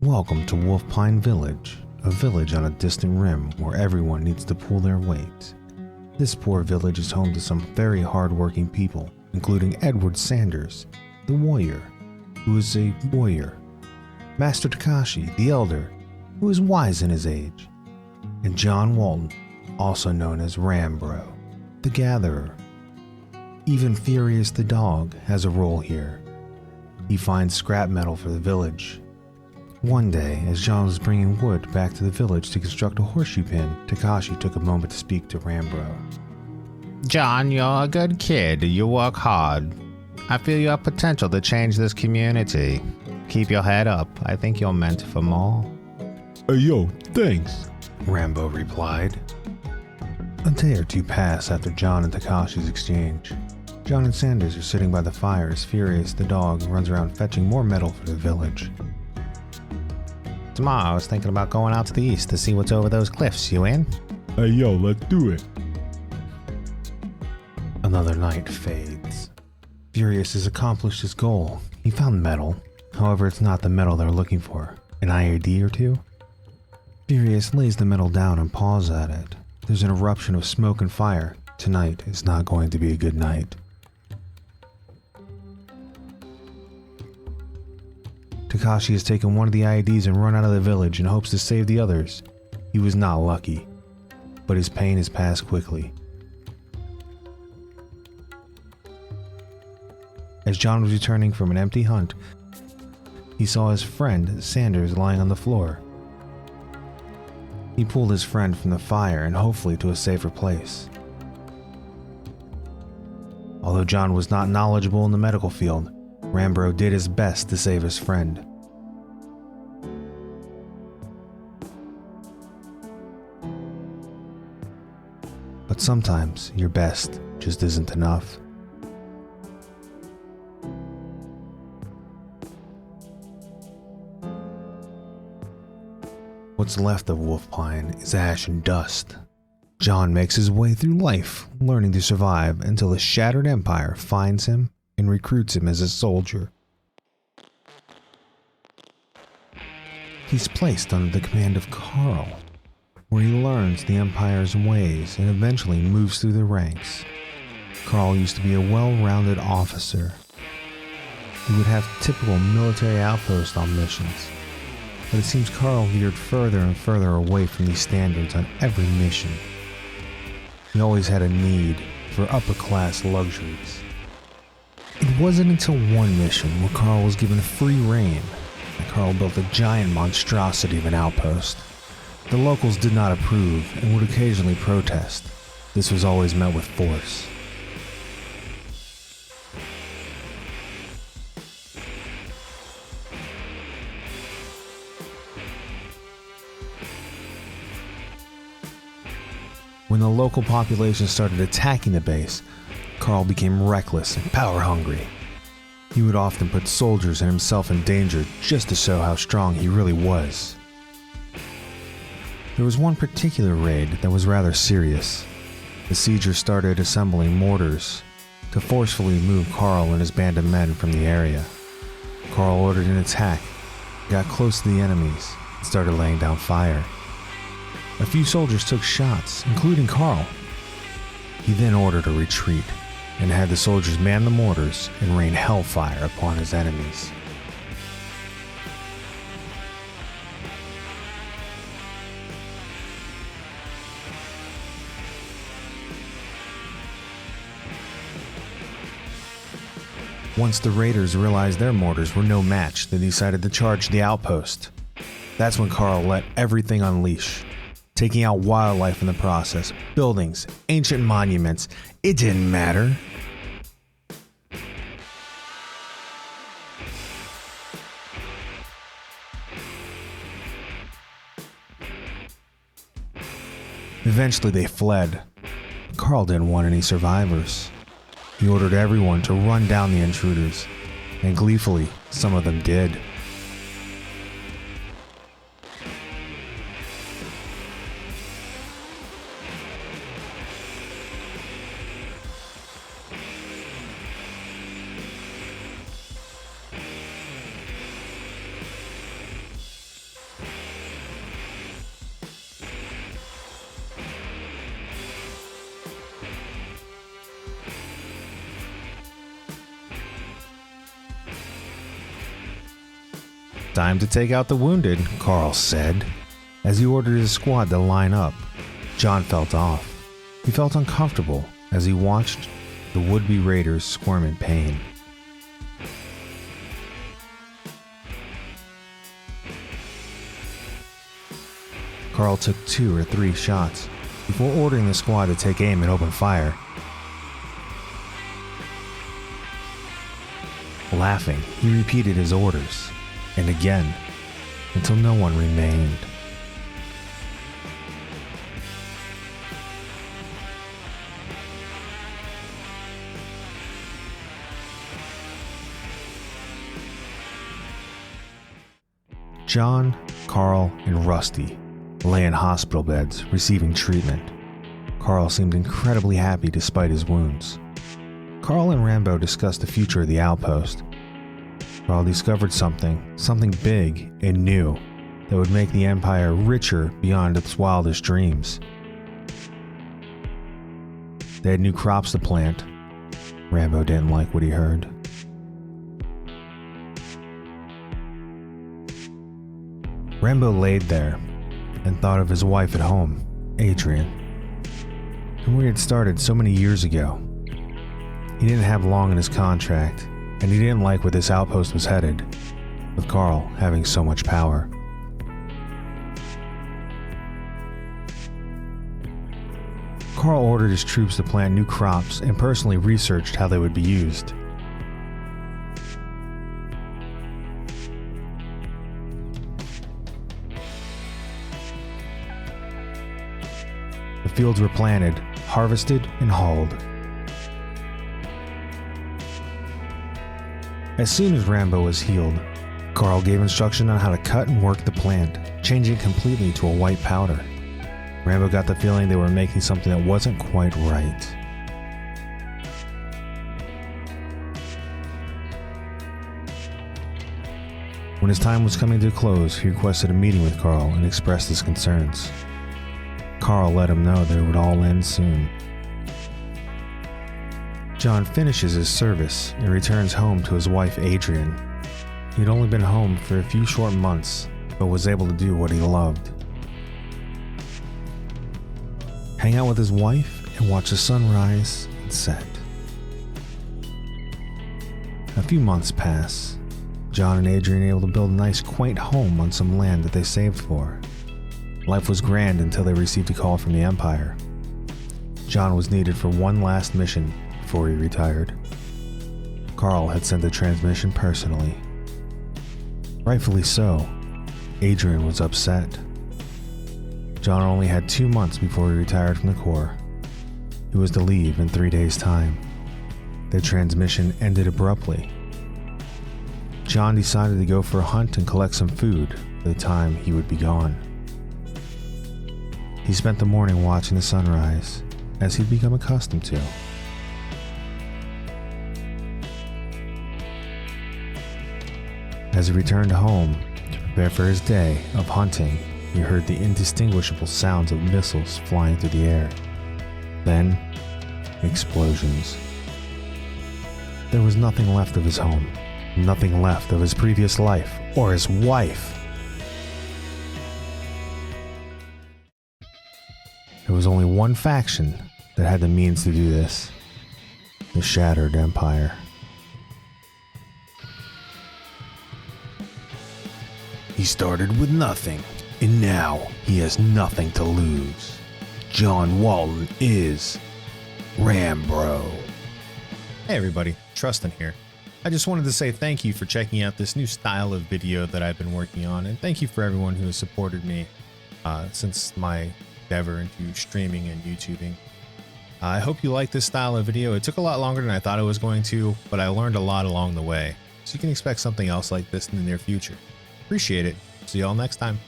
Welcome to Wolf Pine Village, a village on a distant rim where everyone needs to pull their weight. This poor village is home to some very hardworking people, including Edward Sanders, the warrior, who is a warrior, Master Takashi, the elder, who is wise in his age, and John Walton, also known as Rambro, the gatherer. Even Furious the dog has a role here. He finds scrap metal for the village. One day, as John was bringing wood back to the village to construct a horseshoe pin, Takashi took a moment to speak to Rambro. John, you're a good kid. You work hard. I feel you have potential to change this community. Keep your head up. I think you're meant for more. Hey yo, thanks, Rambo replied. A day or two pass after John and Takashi's exchange. John and Sanders are sitting by the fire as Furious the dog runs around fetching more metal for the village. Tomorrow, I was thinking about going out to the east to see what's over those cliffs. You in? Hey yo, let's do it. Another night fades. Furious has accomplished his goal. He found metal. However, it's not the metal they're looking for. An IED or two? Furious lays the metal down and paws at it. There's an eruption of smoke and fire. Tonight is not going to be a good night. Takashi has taken one of the IEDs and run out of the village in hopes to save the others. He was not lucky, but his pain has passed quickly. As John was returning from an empty hunt, he saw his friend Sanders lying on the floor. He pulled his friend from the fire and hopefully to a safer place. Although John was not knowledgeable in the medical field, Rambro did his best to save his friend. But sometimes your best just isn't enough. What's left of Wolf Pine is ash and dust. John makes his way through life, learning to survive until the Shattered Empire finds him and recruits him as a soldier. He's placed under the command of Carl, where he learns the Empire's ways and eventually moves through the ranks. Carl used to be a well-rounded officer. He would have typical military outposts on missions, but it seems Carl veered further and further away from these standards on every mission. He always had a need for upper-class luxuries. It wasn't until one mission where Carl was given free rein that Carl built a giant monstrosity of an outpost. The locals did not approve and would occasionally protest. This was always met with force. When the local population started attacking the base, Carl became reckless and power-hungry. He would often put soldiers and himself in danger just to show how strong he really was. There was one particular raid that was rather serious. The siegers started assembling mortars to forcefully move Carl and his band of men from the area. Carl ordered an attack, got close to the enemies, and started laying down fire. A few soldiers took shots, including Carl. He then ordered a retreat and had the soldiers man the mortars and rain hellfire upon his enemies. Once the raiders realized their mortars were no match, they decided to charge the outpost. That's when Carl let everything unleash, taking out wildlife in the process, buildings, ancient monuments. It didn't matter. Eventually they fled. Carl didn't want any survivors. He ordered everyone to run down the intruders, and gleefully, some of them did. "Time to take out the wounded," Carl said. As he ordered his squad to line up, John felt off. He felt uncomfortable as he watched the would-be raiders squirm in pain. Carl took 2 or 3 shots before ordering the squad to take aim and open fire. Laughing, he repeated his orders, and again, until no one remained. John, Carl, and Rusty lay in hospital beds receiving treatment. Carl seemed incredibly happy despite his wounds. Carl and Rambro discussed the future of the outpost. Carl discovered something big and new that would make the Empire richer beyond its wildest dreams. They had new crops to plant. Rambro didn't like what he heard. Rambro laid there and thought of his wife at home, Adrian, and where he had started so many years ago. He didn't have long in his contract, and he didn't like where this outpost was headed, with Carl having so much power. Carl ordered his troops to plant new crops and personally researched how they would be used. The fields were planted, harvested, and hauled. As soon as Rambro was healed, Carl gave instruction on how to cut and work the plant, changing it completely to a white powder. Rambro got the feeling they were making something that wasn't quite right. When his time was coming to a close, he requested a meeting with Carl and expressed his concerns. Carl let him know that it would all end soon. John finishes his service and returns home to his wife Adrian. He had only been home for a few short months, but was able to do what he loved. Hang out with his wife and watch the sun rise and set. A few months pass. John and Adrian are able to build a nice quaint home on some land that they saved for. Life was grand until they received a call from the Empire. John was needed for one last mission before he retired. Carl had sent the transmission personally. Rightfully so, Adrian was upset. John only had 2 months before he retired from the Corps. He was to leave in 3 days' time. Their transmission ended abruptly. John decided to go for a hunt and collect some food for the time he would be gone. He spent the morning watching the sunrise, as he'd become accustomed to. As he returned home to prepare for his day of hunting, he heard the indistinguishable sounds of missiles flying through the air. Then, explosions. There was nothing left of his home, nothing left of his previous life or his wife. There was only one faction that had the means to do this: the Shattered Empire. He started with nothing, and now he has nothing to lose. John Walton is Rambro. Hey everybody, Trusten here. I just wanted to say thank you for checking out this new style of video that I've been working on, and thank you for everyone who has supported me since my endeavor into streaming and YouTubing. I hope you like this style of video. It took a lot longer than I thought it was going to, but I learned a lot along the way. So you can expect something else like this in the near future. Appreciate it. See y'all next time.